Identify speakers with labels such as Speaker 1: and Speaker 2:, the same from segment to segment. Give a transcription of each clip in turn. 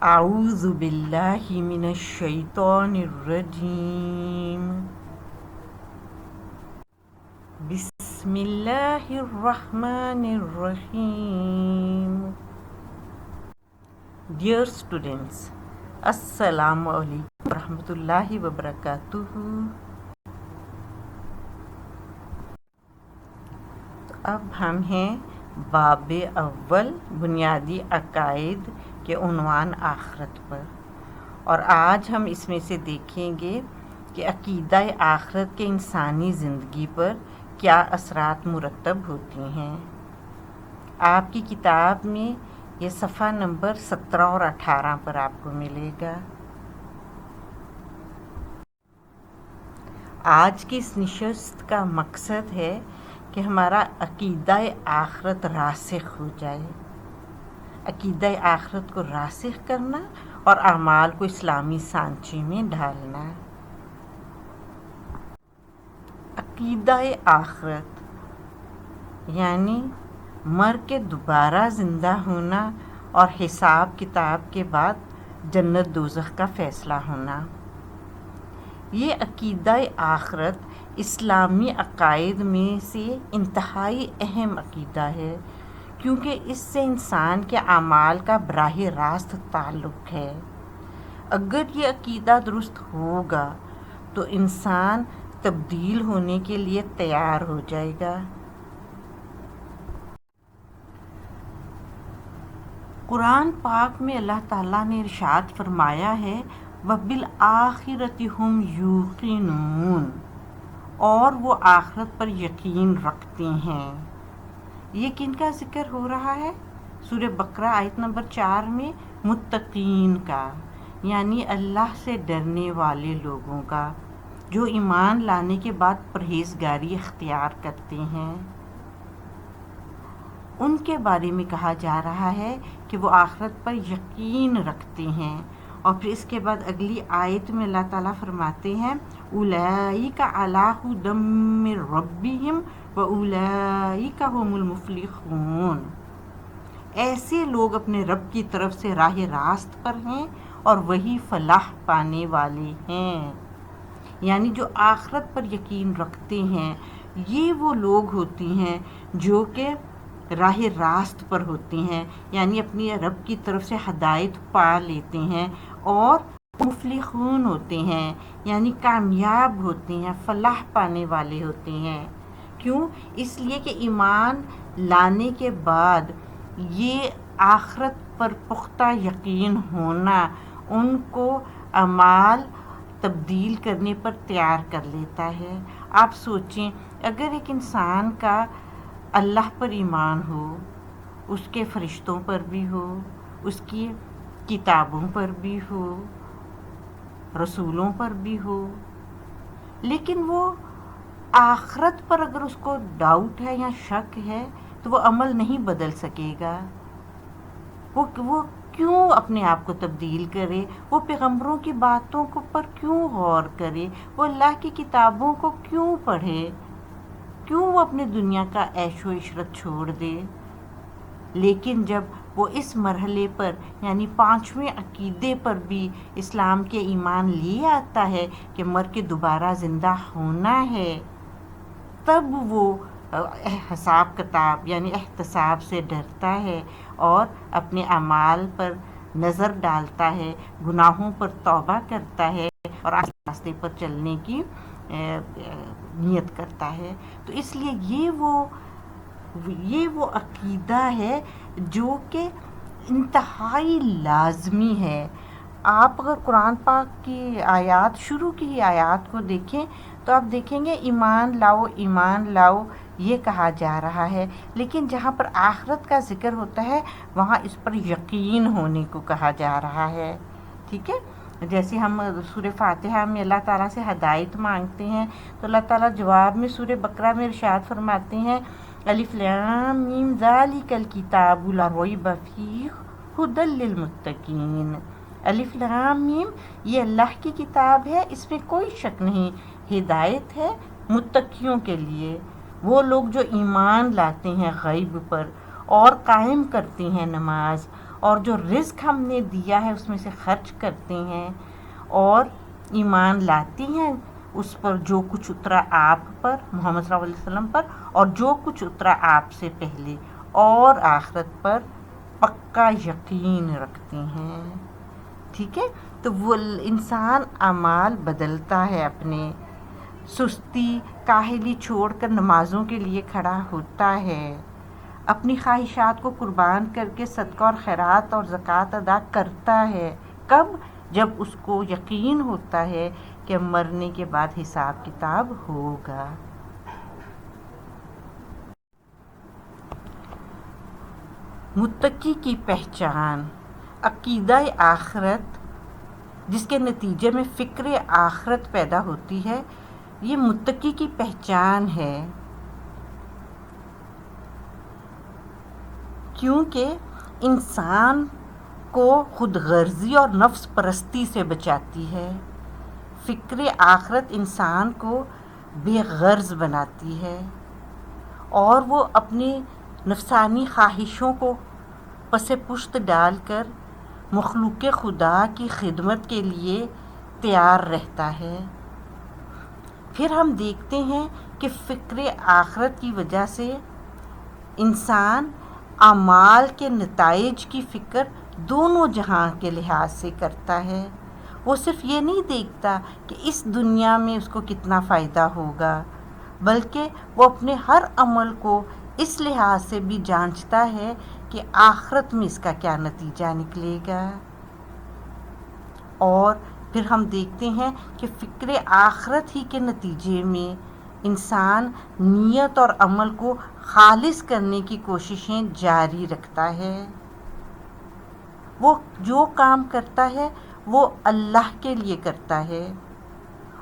Speaker 1: اعوذ باللہ من الشیطان الرجیم بسم اللہ الرحمن الرحیم. Dear students, السلام علیکم ورحمۃ اللہ وبرکاتہ. تو اب ہم ہیں باب اول بنیادی عقائد کے عنوان آخرت پر، اور آج ہم اس میں سے دیکھیں گے کہ عقیدہ آخرت کے انسانی زندگی پر کیا اثرات مرتب ہوتی ہیں. آپ کی کتاب میں یہ صفحہ نمبر 17 اور 18 پر آپ کو ملے گا. آج کی اس نشست کا مقصد ہے کہ ہمارا عقیدہ آخرت راسخ ہو جائے. عقیدہ آخرت کو راسخ کرنا اور اعمال کو اسلامی سانچے میں ڈھالنا. عقیدہ آخرت یعنی مر کے دوبارہ زندہ ہونا اور حساب کتاب کے بعد جنت دوزخ کا فیصلہ ہونا. یہ عقیدہ آخرت اسلامی عقائد میں سے انتہائی اہم عقیدہ ہے، کیونکہ اس سے انسان کے اعمال کا براہ راست تعلق ہے. اگر یہ عقیدہ درست ہوگا تو انسان تبدیل ہونے کے لیے تیار ہو جائے گا. قرآن پاک میں اللہ تعالیٰ نے ارشاد فرمایا ہے وَبِالْآخِرَةِ هُمْ يُوقِنُونَ، اور وہ آخرت پر یقین رکھتے ہیں. یہ کن کا ذکر ہو رہا ہے؟ سورہ بقرہ آیت نمبر 4 میں متقین کا، یعنی اللہ سے ڈرنے والے لوگوں کا، جو ایمان لانے کے بعد پرہیزگاری اختیار کرتے ہیں. ان کے بارے میں کہا جا رہا ہے کہ وہ آخرت پر یقین رکھتے ہیں. اور پھر اس کے بعد اگلی آیت میں اللہ تعالیٰ فرماتے ہیں اولئک علی ھدی من ربہم واولئک ھم المفلحون. ایسے لوگ اپنے رب کی طرف سے راہ راست پر ہیں اور وہی فلاح پانے والے ہیں. یعنی جو آخرت پر یقین رکھتے ہیں یہ وہ لوگ ہوتے ہیں جو کہ راہ راست پر ہوتے ہیں، یعنی اپنی رب کی طرف سے ہدایت پا لیتے ہیں اور مفلحون ہوتے ہیں، یعنی کامیاب ہوتے ہیں، فلاح پانے والے ہوتے ہیں. کیوں؟ اس لیے کہ ایمان لانے کے بعد یہ آخرت پر پختہ یقین ہونا ان کو اعمال تبدیل کرنے پر تیار کر لیتا ہے. آپ سوچیں اگر ایک انسان کا اللہ پر ایمان ہو، اس کے فرشتوں پر بھی ہو، اس کی کتابوں پر بھی ہو، رسولوں پر بھی ہو، لیکن وہ آخرت پر اگر اس کو ڈاؤٹ ہے یا شک ہے تو وہ عمل نہیں بدل سکے گا. وہ کیوں اپنے آپ کو تبدیل کرے؟ وہ پیغمبروں کی باتوں پر کیوں غور کرے؟ وہ اللہ کی کتابوں کو کیوں پڑھے؟ کیوں وہ اپنے دنیا کا عیش و عشرت چھوڑ دے؟ لیکن جب وہ اس مرحلے پر یعنی 5ویں عقیدے پر بھی اسلام کے ایمان لے آتا ہے کہ مر کے دوبارہ زندہ ہونا ہے، تب وہ حساب کتاب یعنی احتساب سے ڈرتا ہے اور اپنے اعمال پر نظر ڈالتا ہے، گناہوں پر توبہ کرتا ہے اور راستے پر چلنے کی نیت کرتا ہے. تو اس لیے یہ وہ عقیدہ ہے جو کہ انتہائی لازمی ہے. آپ اگر قرآن پاک کی آیات شروع کی ہی آیات کو دیکھیں تو آپ دیکھیں گے ایمان لاؤ ایمان لاؤ یہ کہا جا رہا ہے، لیکن جہاں پر آخرت کا ذکر ہوتا ہے وہاں اس پر یقین ہونے کو کہا جا رہا ہے. ٹھیک ہے، جیسے ہم سورہ فاتحہ میں اللہ تعالیٰ سے ہدایت مانگتے ہیں تو اللہ تعالیٰ جواب میں سورہ بقرہ میں ارشاد فرماتے ہیں الف لام میم ذالک الکتاب لا ریب فیہ ھدی للمتقین. الف لام میم یہ اللہ کی کتاب ہے، اس میں کوئی شک نہیں، ہدایت ہے متقیوں کے لیے. وہ لوگ جو ایمان لاتے ہیں غیب پر اور قائم کرتے ہیں نماز اور جو رزق ہم نے دیا ہے اس میں سے خرچ کرتے ہیں اور ایمان لاتی ہیں اس پر جو کچھ اترا آپ پر، محمد صلی اللہ علیہ وسلم پر، اور جو کچھ اترا آپ سے پہلے، اور آخرت پر پکا یقین رکھتے ہیں. ٹھیک ہے، تو وہ انسان اعمال بدلتا ہے، اپنے سستی کاہلی چھوڑ کر نمازوں کے لیے کھڑا ہوتا ہے، اپنی خواہشات کو قربان کر کے صدقہ اور خیرات اور زکوٰۃ ادا کرتا ہے. کب؟ جب اس کو یقین ہوتا ہے کہ مرنے کے بعد حساب کتاب ہوگا. متقی کی پہچان، عقیدہ آخرت جس کے نتیجے میں فکر آخرت پیدا ہوتی ہے، یہ متقی کی پہچان ہے، کیونکہ انسان کو خود غرضی اور نفس پرستی سے بچاتی ہے. فکر آخرت انسان کو بے غرض بناتی ہے اور وہ اپنی نفسانی خواہشوں کو پس پشت ڈال کر مخلوق خدا کی خدمت کے لیے تیار رہتا ہے. پھر ہم دیکھتے ہیں کہ فکر آخرت کی وجہ سے انسان اعمال کے نتائج کی فکر دونوں جہاں کے لحاظ سے کرتا ہے. وہ صرف یہ نہیں دیکھتا کہ اس دنیا میں اس کو کتنا فائدہ ہوگا، بلکہ وہ اپنے ہر عمل کو اس لحاظ سے بھی جانچتا ہے کہ آخرت میں اس کا کیا نتیجہ نکلے گا. اور پھر ہم دیکھتے ہیں کہ فکر آخرت ہی کے نتیجے میں انسان نیت اور عمل کو خالص کرنے کی کوششیں جاری رکھتا ہے. وہ جو کام کرتا ہے وہ اللہ کے لیے کرتا ہے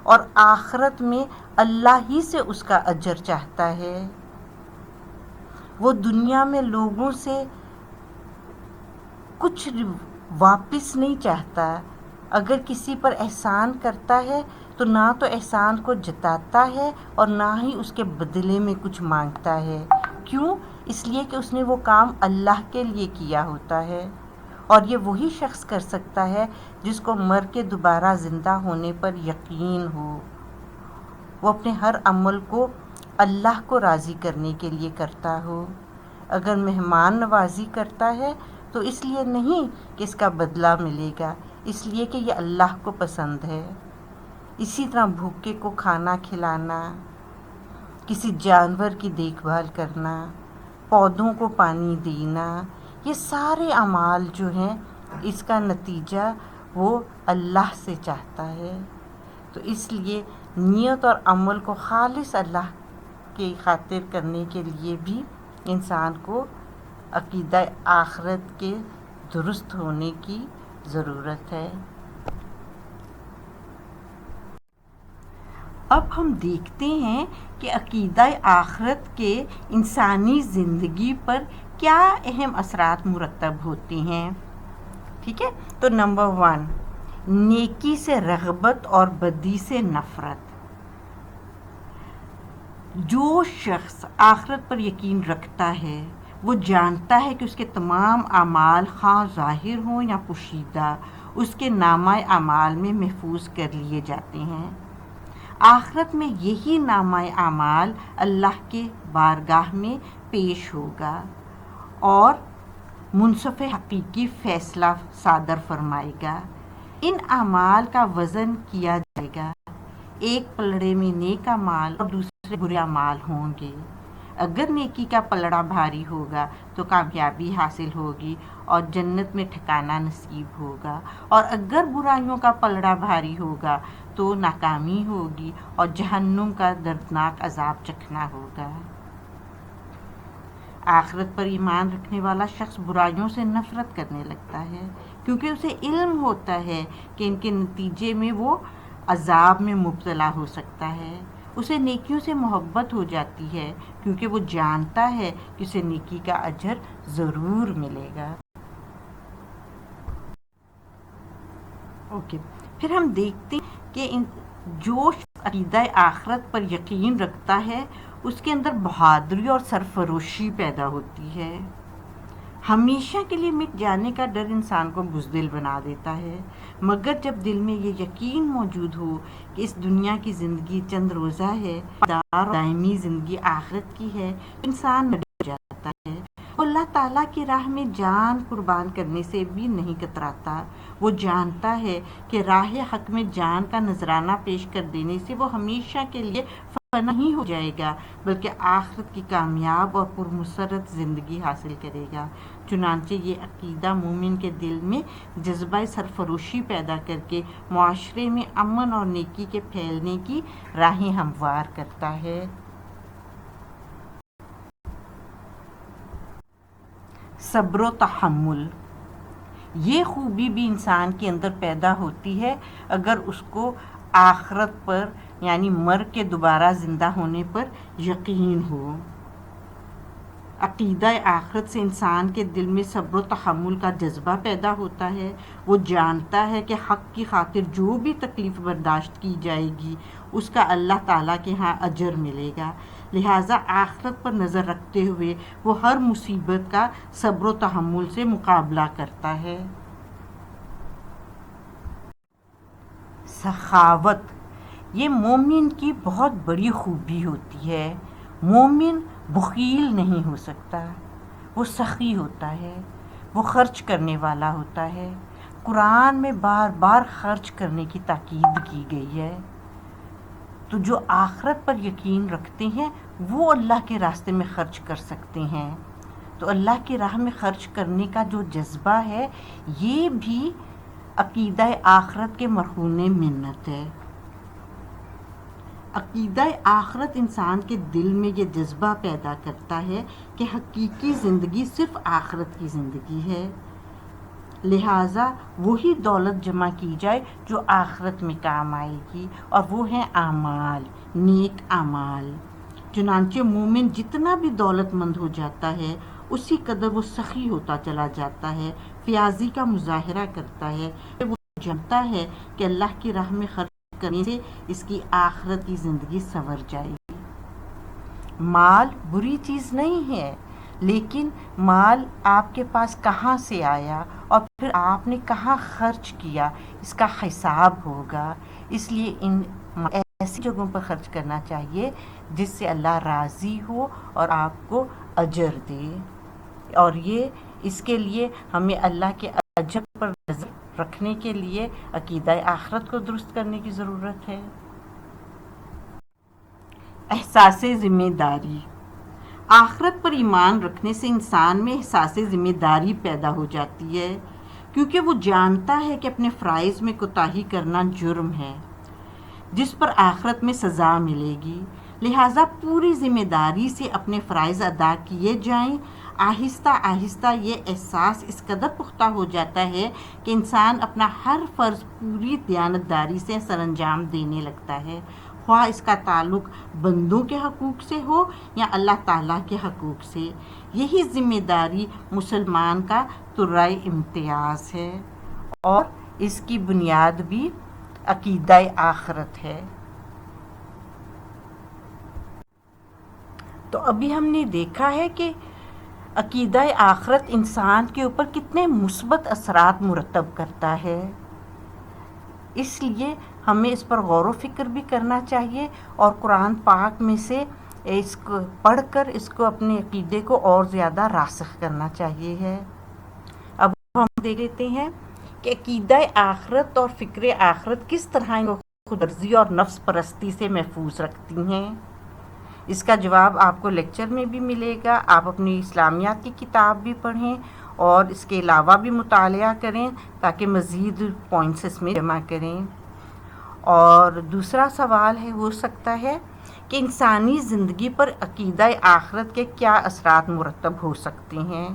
Speaker 1: اور آخرت میں اللہ ہی سے اس کا اجر چاہتا ہے. وہ دنیا میں لوگوں سے کچھ واپس نہیں چاہتا. اگر کسی پر احسان کرتا ہے تو نہ تو احسان کو جتاتا ہے اور نہ ہی اس کے بدلے میں کچھ مانگتا ہے. کیوں؟ اس لیے کہ اس نے وہ کام اللہ کے لیے کیا ہوتا ہے، اور یہ وہی شخص کر سکتا ہے جس کو مر کے دوبارہ زندہ ہونے پر یقین ہو. وہ اپنے ہر عمل کو اللہ کو راضی کرنے کے لیے کرتا ہو. اگر مہمان نوازی کرتا ہے تو اس لیے نہیں کہ اس کا بدلہ ملے گا، اس لیے کہ یہ اللہ کو پسند ہے. اسی طرح بھوکے کو کھانا کھلانا، کسی جانور کی دیکھ بھال کرنا، پودوں کو پانی دینا، یہ سارے اعمال جو ہیں اس کا نتیجہ وہ اللہ سے چاہتا ہے. تو اس لیے نیت اور عمل کو خالص اللہ کی خاطر کرنے کے لیے بھی انسان کو عقیدہ آخرت کے درست ہونے کی ضرورت ہے. اب ہم دیکھتے ہیں کہ عقیدہ آخرت کے انسانی زندگی پر کیا اہم اثرات مرتب ہوتے ہیں. ٹھیک ہے، تو نمبر 1، نیکی سے رغبت اور بدی سے نفرت. جو شخص آخرت پر یقین رکھتا ہے وہ جانتا ہے کہ اس کے تمام اعمال خواہ ظاہر ہوں یا پوشیدہ اس کے نامہ اعمال میں محفوظ کر لیے جاتے ہیں. آخرت میں یہی نامہ اعمال اللہ کے بارگاہ میں پیش ہوگا اور منصف حقیقی فیصلہ صادر فرمائے گا. ان اعمال کا وزن کیا جائے گا. ایک پلڑے میں نیک اعمال اور دوسرے برے اعمال ہوں گے. اگر نیکی کا پلڑا بھاری ہوگا تو کامیابی حاصل ہوگی اور جنت میں ٹھکانہ نصیب ہوگا، اور اگر برائیوں کا پلڑا بھاری ہوگا تو ناکامی ہوگی اور جہنم کا دردناک عذاب چکھنا ہوگا. آخرت پر ایمان رکھنے والا شخص برائیوں سے نفرت کرنے لگتا ہے، کیونکہ اسے علم ہوتا ہے کہ ان کے نتیجے میں وہ عذاب میں مبتلا ہو سکتا ہے. اسے نیکیوں سے محبت ہو جاتی ہے کیونکہ وہ جانتا ہے کہ اسے نیکی کا اجر ضرور ملے گا. پھر ہم دیکھتے ہیں کہ جو عقیدہ آخرت پر یقین رکھتا ہے اس کے اندر بہادری اور سرفروشی پیدا ہوتی ہے. ہمیشہ کے لیے مٹ جانے کا ڈر انسان کو بزدل بنا دیتا ہے، مگر جب دل میں یہ یقین موجود ہو کہ اس دنیا کی زندگی چند روزہ ہے، دائمی زندگی آخرت کی ہے، انسان ڈر جاتا ہے۔ اللہ تعالیٰ کی راہ میں جان قربان کرنے سے بھی نہیں کتراتا۔ وہ جانتا ہے کہ راہ حق میں جان کا نذرانہ پیش کر دینے سے وہ ہمیشہ کے لیے فنا نہیں ہو جائے گا، بلکہ آخرت کی کامیاب اور پرمسرت زندگی حاصل کرے گا۔ چنانچہ یہ عقیدہ مومن کے دل میں جذبہ سرفروشی پیدا کر کے معاشرے میں امن اور نیکی کے پھیلنے کی راہیں ہموار کرتا ہے۔ صبر و تحمل، یہ خوبی بھی انسان کے اندر پیدا ہوتی ہے اگر اس کو آخرت پر یعنی مرگ کے دوبارہ زندہ ہونے پر یقین ہو۔ عقیدہ آخرت سے انسان کے دل میں صبر و تحمل کا جذبہ پیدا ہوتا ہے۔ وہ جانتا ہے کہ حق کی خاطر جو بھی تکلیف برداشت کی جائے گی اس کا اللہ تعالیٰ کے ہاں اجر ملے گا، لہٰذا آخرت پر نظر رکھتے ہوئے وہ ہر مصیبت کا صبر و تحمل سے مقابلہ کرتا ہے۔ سخاوت، یہ مومن کی بہت بڑی خوبی ہوتی ہے۔ مومن بخیل نہیں ہو سکتا، وہ سخی ہوتا ہے، وہ خرچ کرنے والا ہوتا ہے۔ قرآن میں بار بار خرچ کرنے کی تاکید کی گئی ہے۔ تو جو آخرت پر یقین رکھتے ہیں وہ اللہ کے راستے میں خرچ کر سکتے ہیں۔ تو اللہ کی راہ میں خرچ کرنے کا جو جذبہ ہے یہ بھی عقیدہ آخرت کے مرہون منت ہے۔ عقیدہ آخرت انسان کے دل میں یہ جذبہ پیدا کرتا ہے کہ حقیقی زندگی صرف آخرت کی زندگی ہے، لہٰذا وہی دولت جمع کی جائے جو آخرت میں کام آئے گی، اور وہ ہیں اعمال، نیک اعمال۔ چنانچہ مومن جتنا بھی دولت مند ہو جاتا ہے اسی قدر وہ سخی ہوتا چلا جاتا ہے، فیاضی کا مظاہرہ کرتا ہے۔ وہ جانتا ہے کہ اللہ کی راہ میں خرچ کرنے سے اس کی آخرت کی زندگی سنور جائے گی۔ مال بری چیز نہیں ہے، لیکن مال آپ کے پاس کہاں سے آیا اور پھر آپ نے کہاں خرچ کیا اس کا حساب ہوگا۔ اس لیے ان ایسی جگہوں پر خرچ کرنا چاہیے جس سے اللہ راضی ہو اور آپ کو اجر دے، اور یہ اس کے لیے ہمیں اللہ کے اجر پر نظر رکھنے کے لیے عقیدہ آخرت کو درست کرنے کی ضرورت ہے۔ احساس ذمہ داری، آخرت پر ایمان رکھنے سے انسان میں احساس ذمہ داری پیدا ہو جاتی ہے، کیونکہ وہ جانتا ہے کہ اپنے فرائض میں کوتاہی کرنا جرم ہے جس پر آخرت میں سزا ملے گی، لہٰذا پوری ذمہ داری سے اپنے فرائض ادا کیے جائیں۔ آہستہ آہستہ یہ احساس اس قدر پختہ ہو جاتا ہے کہ انسان اپنا ہر فرض پوری دیانتداری سے سر انجام دینے لگتا ہے، خواہ اس کا تعلق بندوں کے حقوق سے ہو یا اللہ تعالیٰ کے حقوق سے۔ یہی ذمہ داری مسلمان کا ترائے امتیاز ہے، اور اس کی بنیاد بھی عقیدہ آخرت ہے۔ تو ابھی ہم نے دیکھا ہے کہ عقیدہ آخرت انسان کے اوپر کتنے مثبت اثرات مرتب کرتا ہے، اس لیے ہمیں اس پر غور و فکر بھی کرنا چاہیے، اور قرآن پاک میں سے اس کو پڑھ کر اس کو اپنے عقیدے کو اور زیادہ راسخ کرنا چاہیے ہے۔ اب ہم دیکھ لیتے ہیں کہ عقیدہ آخرت اور فکر آخرت کس طرح خود غرضی اور نفس پرستی سے محفوظ رکھتی ہیں۔ اس کا جواب آپ کو لیکچر میں بھی ملے گا، آپ اپنی اسلامیات کی کتاب بھی پڑھیں اور اس کے علاوہ بھی مطالعہ کریں تاکہ مزید پوائنٹس اس میں جمع کریں۔ اور دوسرا سوال ہو سکتا ہے کہ انسانی زندگی پر عقیدہ آخرت کے کیا اثرات مرتب ہو سکتے ہیں،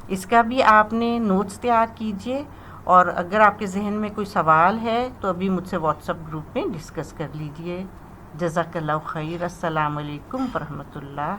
Speaker 1: اس کا بھی آپ نے نوٹس تیار کیجئے، اور اگر آپ کے ذہن میں کوئی سوال ہے تو ابھی مجھ سے واٹس ایپ گروپ میں ڈسکس کر لیجئے۔ جزاک اللہ خیر۔ السلام علیکم ورحمۃ اللہ۔